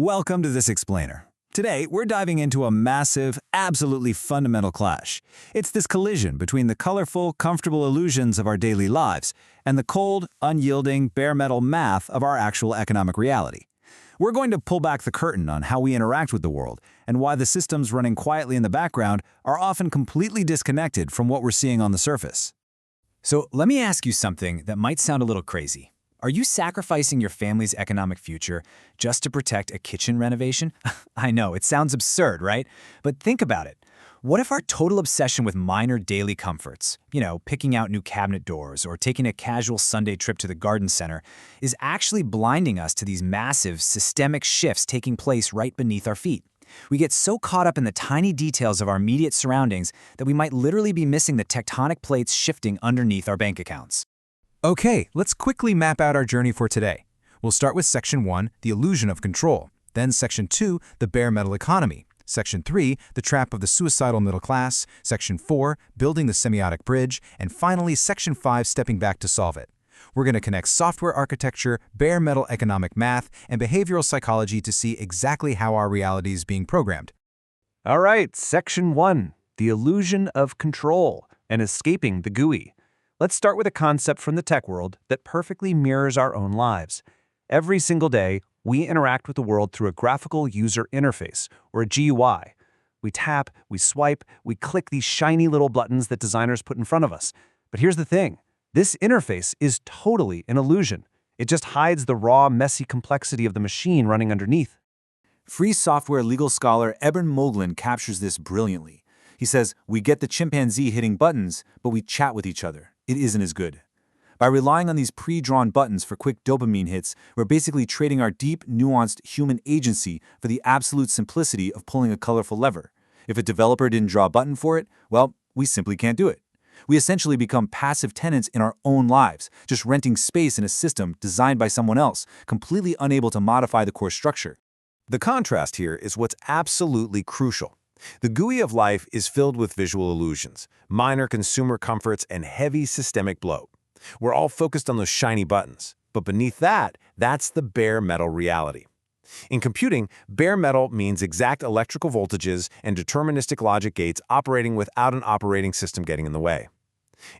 Welcome to this explainer. Today, we're diving into a massive, absolutely fundamental clash. It's this collision between the colorful, comfortable illusions of our daily lives and the cold, unyielding, bare metal math of our actual economic reality. We're going to pull back the curtain on how we interact with the world and why the systems running quietly in the background are often completely disconnected from what we're seeing on the surface. So let me ask you something that might sound a little crazy. Are you sacrificing your family's economic future just to protect a kitchen renovation? I know, it sounds absurd, right? But think about it. What if our total obsession with minor daily comforts, picking out new cabinet doors or taking a casual Sunday trip to the garden center, is actually blinding us to these massive, systemic shifts taking place right beneath our feet? We get so caught up in the tiny details of our immediate surroundings that we might literally be missing the tectonic plates shifting underneath our bank accounts. Okay, let's quickly map out our journey for today. We'll start with Section 1, the illusion of control. Then Section 2, the bare metal economy. Section 3, the trap of the suicidal middle class. Section 4, building the semiotic bridge. And finally, Section 5, stepping back to solve it. We're going to connect software architecture, bare metal economic math, and behavioral psychology to see exactly how our reality is being programmed. All right, Section 1, the illusion of control and escaping the GUI. Let's start with a concept from the tech world that perfectly mirrors our own lives. Every single day, we interact with the world through a graphical user interface, or a GUI. We tap, we swipe, we click these shiny little buttons that designers put in front of us. But here's the thing. This interface is totally an illusion. It just hides the raw, messy complexity of the machine running underneath. Free software legal scholar Eben Moglen captures this brilliantly. He says, we get the chimpanzee hitting buttons, but we chat with each other. It isn't as good. By relying on these pre-drawn buttons for quick dopamine hits, we're basically trading our deep, nuanced human agency for the absolute simplicity of pulling a colorful lever. If a developer didn't draw a button for it, well, we simply can't do it. We essentially become passive tenants in our own lives, just renting space in a system designed by someone else, completely unable to modify the core structure. The contrast here is what's absolutely crucial. The GUI of life is filled with visual illusions, minor consumer comforts, and heavy systemic bloat. We're all focused on those shiny buttons, but beneath that, that's the bare metal reality. In computing, bare metal means exact electrical voltages and deterministic logic gates operating without an operating system getting in the way.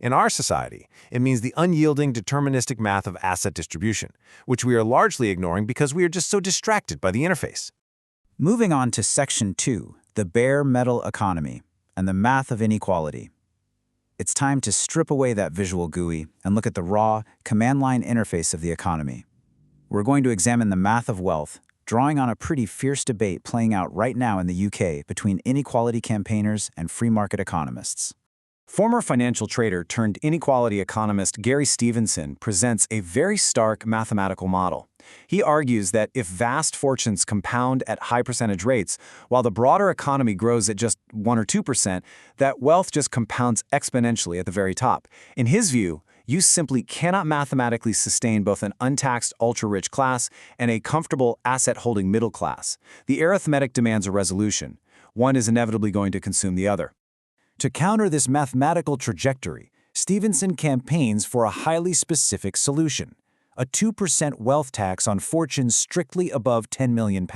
In our society, it means the unyielding deterministic math of asset distribution, which we are largely ignoring because we are just so distracted by the interface. Moving on to Section 2, the bare metal economy and the math of inequality. It's time to strip away that visual GUI and look at the raw, command-line interface of the economy. We're going to examine the math of wealth, drawing on a pretty fierce debate playing out right now in the UK between inequality campaigners and free market economists. Former financial trader turned inequality economist Gary Stevenson presents a very stark mathematical model. He argues that if vast fortunes compound at high percentage rates, while the broader economy grows at just 1 or 2%, that wealth just compounds exponentially at the very top. In his view, you simply cannot mathematically sustain both an untaxed ultra-rich class and a comfortable asset-holding middle class. The arithmetic demands a resolution. One is inevitably going to consume the other. To counter this mathematical trajectory, Stevenson campaigns for a highly specific solution: a 2% wealth tax on fortunes strictly above £10 million.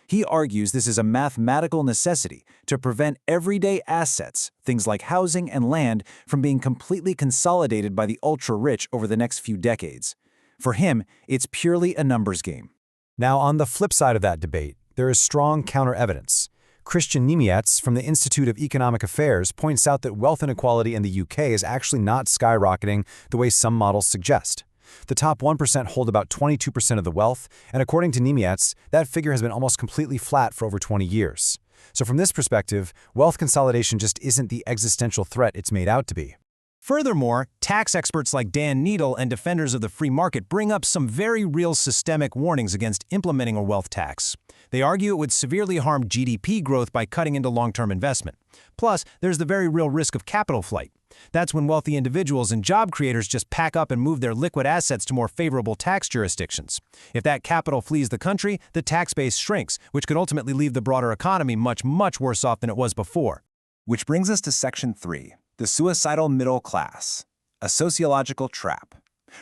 He argues this is a mathematical necessity to prevent everyday assets, things like housing and land, from being completely consolidated by the ultra-rich over the next few decades. For him, it's purely a numbers game. Now, on the flip side of that debate, there is strong counter-evidence. Christian Niemietz from the Institute of Economic Affairs points out that wealth inequality in the UK is actually not skyrocketing the way some models suggest. The top 1% hold about 22% of the wealth, and according to Niemietz, that figure has been almost completely flat for over 20 years. So from this perspective, wealth consolidation just isn't the existential threat it's made out to be. Furthermore, tax experts like Dan Needle and defenders of the free market bring up some very real systemic warnings against implementing a wealth tax. They argue it would severely harm GDP growth by cutting into long-term investment. Plus, there's the very real risk of capital flight. That's when wealthy individuals and job creators just pack up and move their liquid assets to more favorable tax jurisdictions. If that capital flees the country, the tax base shrinks, which could ultimately leave the broader economy much, much worse off than it was before. Which brings us to Section 3, the suicidal middle class, a sociological trap.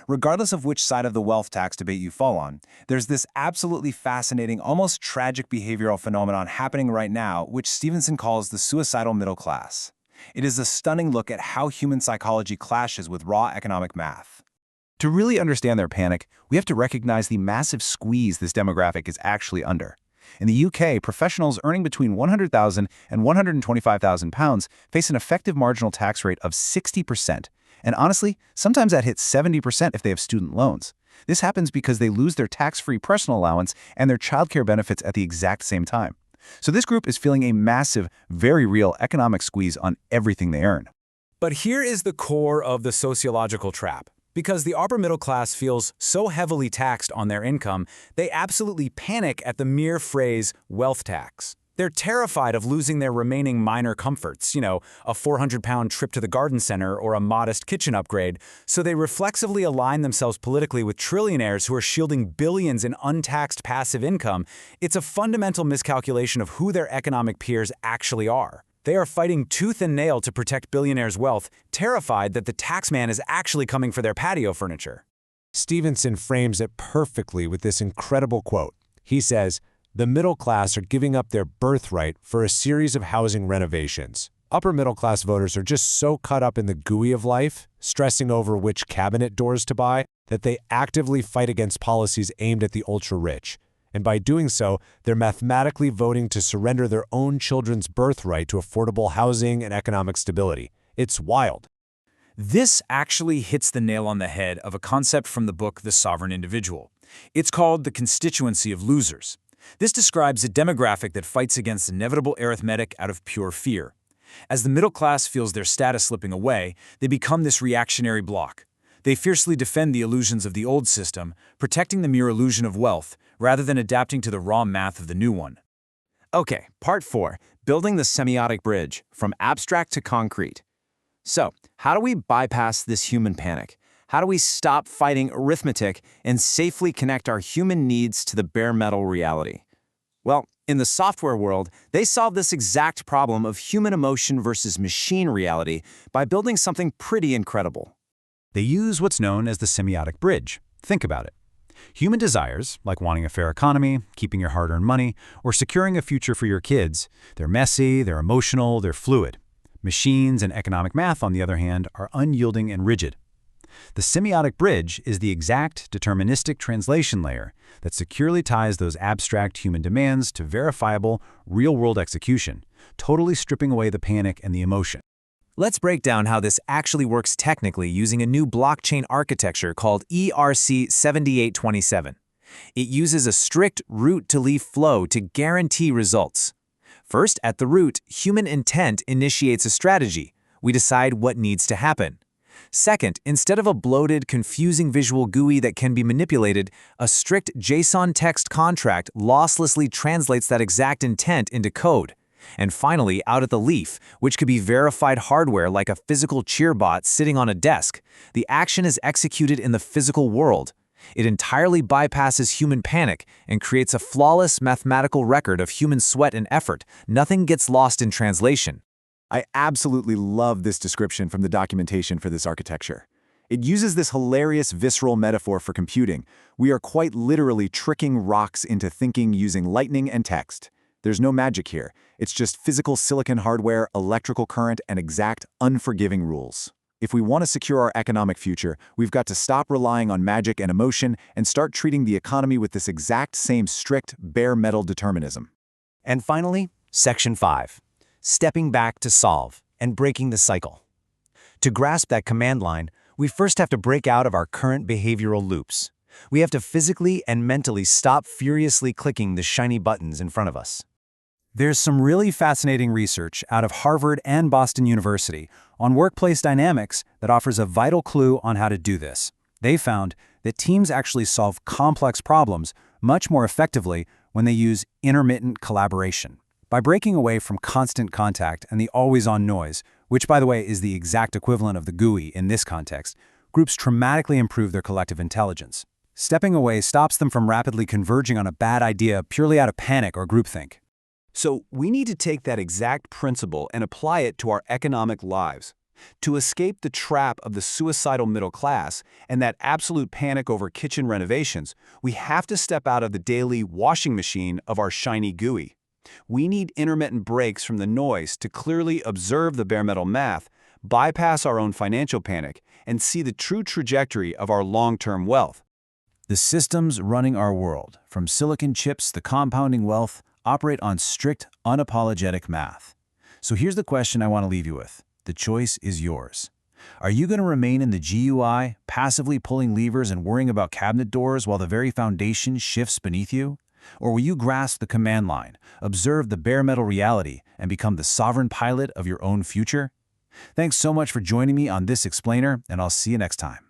Regardless of which side of the wealth tax debate you fall on, there's this absolutely fascinating, almost tragic behavioral phenomenon happening right now, which Stevenson calls the suicidal middle class. It is a stunning look at how human psychology clashes with raw economic math. To really understand their panic, we have to recognize the massive squeeze this demographic is actually under. In the UK, professionals earning between £100,000 and £125,000 face an effective marginal tax rate of 60%. And honestly, sometimes that hits 70% if they have student loans. This happens because they lose their tax-free personal allowance and their childcare benefits at the exact same time. So this group is feeling a massive, very real economic squeeze on everything they earn. But here is the core of the sociological trap. Because the upper middle class feels so heavily taxed on their income, they absolutely panic at the mere phrase wealth tax. They're terrified of losing their remaining minor comforts, a 400-pound trip to the garden center or a modest kitchen upgrade, so they reflexively align themselves politically with trillionaires who are shielding billions in untaxed passive income. It's a fundamental miscalculation of who their economic peers actually are. They are fighting tooth and nail to protect billionaires' wealth, terrified that the taxman is actually coming for their patio furniture. Stevenson frames it perfectly with this incredible quote. He says, "The middle class are giving up their birthright for a series of housing renovations. Upper middle class voters are just so caught up in the GUI of life, stressing over which cabinet doors to buy, that they actively fight against policies aimed at the ultra-rich. And by doing so, they're mathematically voting to surrender their own children's birthright to affordable housing and economic stability. It's wild." This actually hits the nail on the head of a concept from the book The Sovereign Individual. It's called the constituency of losers. This describes a demographic that fights against inevitable arithmetic out of pure fear. As the middle class feels their status slipping away, they become this reactionary bloc. They fiercely defend the illusions of the old system, protecting the mere illusion of wealth, rather than adapting to the raw math of the new one. Okay, part 4, building the semiotic bridge, from abstract to concrete. So, how do we bypass this human panic? How do we stop fighting arithmetic and safely connect our human needs to the bare metal reality? Well, in the software world, they solve this exact problem of human emotion versus machine reality by building something pretty incredible. They use what's known as the semiotic bridge. Think about it. Human desires, like wanting a fair economy, keeping your hard-earned money, or securing a future for your kids, they're messy, they're emotional, they're fluid. Machines and economic math, on the other hand, are unyielding and rigid. The semiotic bridge is the exact deterministic translation layer that securely ties those abstract human demands to verifiable, real-world execution, totally stripping away the panic and the emotion. Let's break down how this actually works technically using a new blockchain architecture called ERC-7827. It uses a strict root-to-leaf flow to guarantee results. First, at the root, human intent initiates a strategy. We decide what needs to happen. Second, instead of a bloated, confusing visual GUI that can be manipulated, a strict JSON text contract losslessly translates that exact intent into code. And finally, out at the leaf, which could be verified hardware like a physical cheerbot sitting on a desk, the action is executed in the physical world. It entirely bypasses human panic and creates a flawless mathematical record of human sweat and effort. Nothing gets lost in translation. I absolutely love this description from the documentation for this architecture. It uses this hilarious visceral metaphor for computing. We are quite literally tricking rocks into thinking using lightning and text. There's no magic here. It's just physical silicon hardware, electrical current, and exact, unforgiving rules. If we want to secure our economic future, we've got to stop relying on magic and emotion and start treating the economy with this exact same strict, bare metal determinism. And finally, Section 5. Stepping back to solve and breaking the cycle. To grasp that command line, we first have to break out of our current behavioral loops. We have to physically and mentally stop furiously clicking the shiny buttons in front of us. There's some really fascinating research out of Harvard and Boston University on workplace dynamics that offers a vital clue on how to do this. They found that teams actually solve complex problems much more effectively when they use intermittent collaboration. By breaking away from constant contact and the always-on noise, which by the way is the exact equivalent of the GUI in this context, groups dramatically improve their collective intelligence. Stepping away stops them from rapidly converging on a bad idea purely out of panic or groupthink. So we need to take that exact principle and apply it to our economic lives. To escape the trap of the suicidal middle class and that absolute panic over kitchen renovations, we have to step out of the daily washing machine of our shiny GUI. We need intermittent breaks from the noise to clearly observe the bare metal math, bypass our own financial panic, and see the true trajectory of our long-term wealth. The systems running our world, from silicon chips to compounding wealth, operate on strict, unapologetic math. So here's the question I want to leave you with. The choice is yours. Are you going to remain in the GUI, passively pulling levers and worrying about cabinet doors while the very foundation shifts beneath you? Or will you grasp the command line, observe the bare metal reality, and become the sovereign pilot of your own future? Thanks so much for joining me on this explainer, and I'll see you next time.